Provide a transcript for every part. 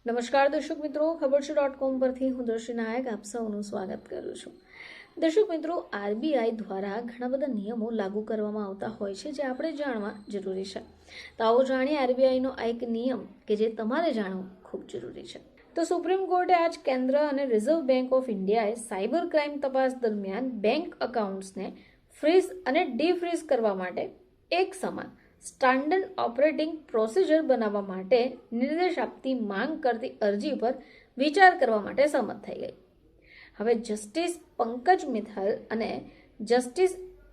નમસ્કાર દર્શક મિત્રો, ખબર છે .com પરથી હું દર્શી નાયક આપ સૌનું સ્વાગત કરું છું. દર્શક મિત્રો, આરબીઆઈ દ્વારા ઘણા બધા નિયમો લાગુ કરવામાં આવતા હોય છે જે આપણે જાણવા જરૂરી છે. તો આવો જાણીએ આરબીઆઈનો આ એક નિયમ કે જે તમારે જાણવું ખૂબ જરૂરી છે. તો સુપ્રીમ કોર્ટે આજ કેન્દ્ર અને રિઝર્વ બેંક ઓફ ઇન્ડિયાએ સાયબર ક્રાઇમ તપાસ દરમિયાન બેંક એકાઉન્ટ્સને ફ્રીઝ અને ડીફ્રીઝ કરવા માટે એક સમાન સ્ટાન્ડર્ડ ઓપરેટિંગ પ્રોસિજર બનાવવા માટે નિર્દેશ આપતી માંગ કરતી અરજી પર વિચાર કરવા માટે સંમત થઈ ગઈ. હવે જસ્ટિસ પંકજ મિથલ અને જસ્ટિસ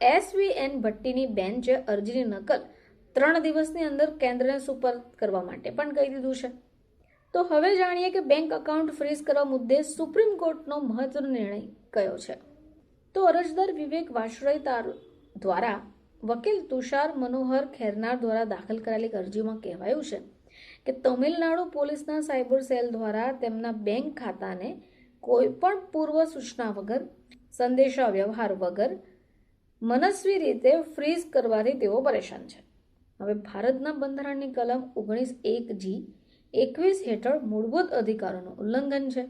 SVN ભટ્ટીની બેન્ચે અરજીની નકલ 3 દિવસની અંદર કેન્દ્રને સુપરત કરવા માટે પણ કહી દીધું છે. તો હવે જાણીએ કે બેંક એકાઉન્ટ ફ્રીઝ કરવા મુદ્દે સુપ્રીમ કોર્ટનો મહત્વનો નિર્ણય કયો છે. તો અરજદાર વિવેક વાસળોઈ દ્વારા વકીલ તુષાર મનોહર ખેરનાર દ્વારા દાખલ કરાયેલી અરજીમાં કહેવાયું છે કે તમિલનાડુ પોલીસના સાયબર સેલ દ્વારા તેમના બેંક ખાતાને કોઈ પણ પૂર્વ સૂચના વગર, સંદેશા વ્યવહાર વગર મનસ્વી રીતે ફ્રીઝ કરવાથી તેઓ પરેશાન છે. હવે ભારતના બંધારણની કલમ 19(1)G 21 હેઠળ મૂળભૂત અધિકારોનું ઉલ્લંઘન છે.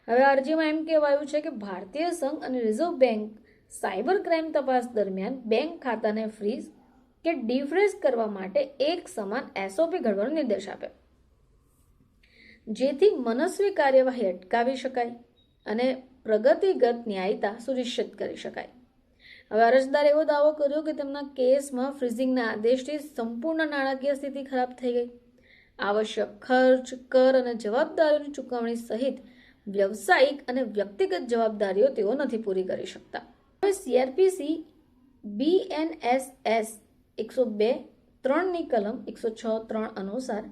હવે અરજીમાં એમ કહેવાયું છે કે ભારતીય સંઘ અને રિઝર્વ બેંક સાયબર ક્રાઇમ તપાસ દરમિયાન બેંક ખાતાને ફ્રીઝ કે ડીફ્રીઝ કરવા માટે એક સમાન SOP ઘડવાનો નિર્દેશ આપે, જેથી મનસ્વી કાર્યવાહી અટકાવી શકાય અને પ્રગતિગત ન્યાયતા સુનિશ્ચિત કરી શકાય. હવે અરજદાર એવો દાવો કર્યો કે તેમના કેસમાં ફ્રીઝિંગના આદેશથી સંપૂર્ણ નાણાકીય સ્થિતિ ખરાબ થઈ ગઈ. આવશ્યક ખર્ચ, કર અને જવાબદારીઓની ચૂકવણી સહિત વ્યવસાયિક અને વ્યક્તિગત જવાબદારીઓ તેઓ નથી પૂરી કરી શકતા. CRPC BNSS 102(3)ની કલમ 106(3) અનુસાર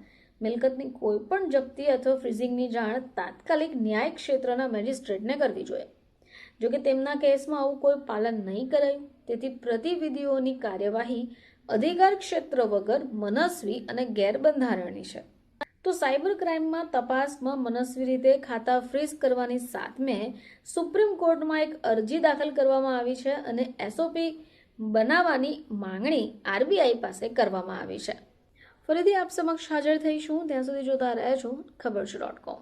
મિલકતની કોઈ પણ જપ્તી અથવા ફ્રીઝિંગની જાણ તાત્કાલિક ન્યાય ક્ષેત્રના મેજિસ્ટ્રેટને કરવી જોઈએ. જોકે તેમના કેસમાં આવું કોઈ પાલન નહીં કરાયું, તેથી પ્રતિવિધિઓની કાર્યવાહી અધિકાર ક્ષેત્ર વગર મનસ્વી અને ગેરબંધારણીય છે. તો સાયબર ક્રાઇમમાં તપાસમાં મનસ્વી રીતે ખાતા ફ્રીઝ કરવાની સામે સુપ્રીમ કોર્ટમાં એક અરજી દાખલ કરવામાં આવી છે અને SOP બનાવવાની માંગણી આરબીઆઈ પાસે કરવામાં આવી છે. ફરીથી આપ સમક્ષ હાજર થઈશું, ત્યાં સુધી જોતા રહેજો ખબર છે .com.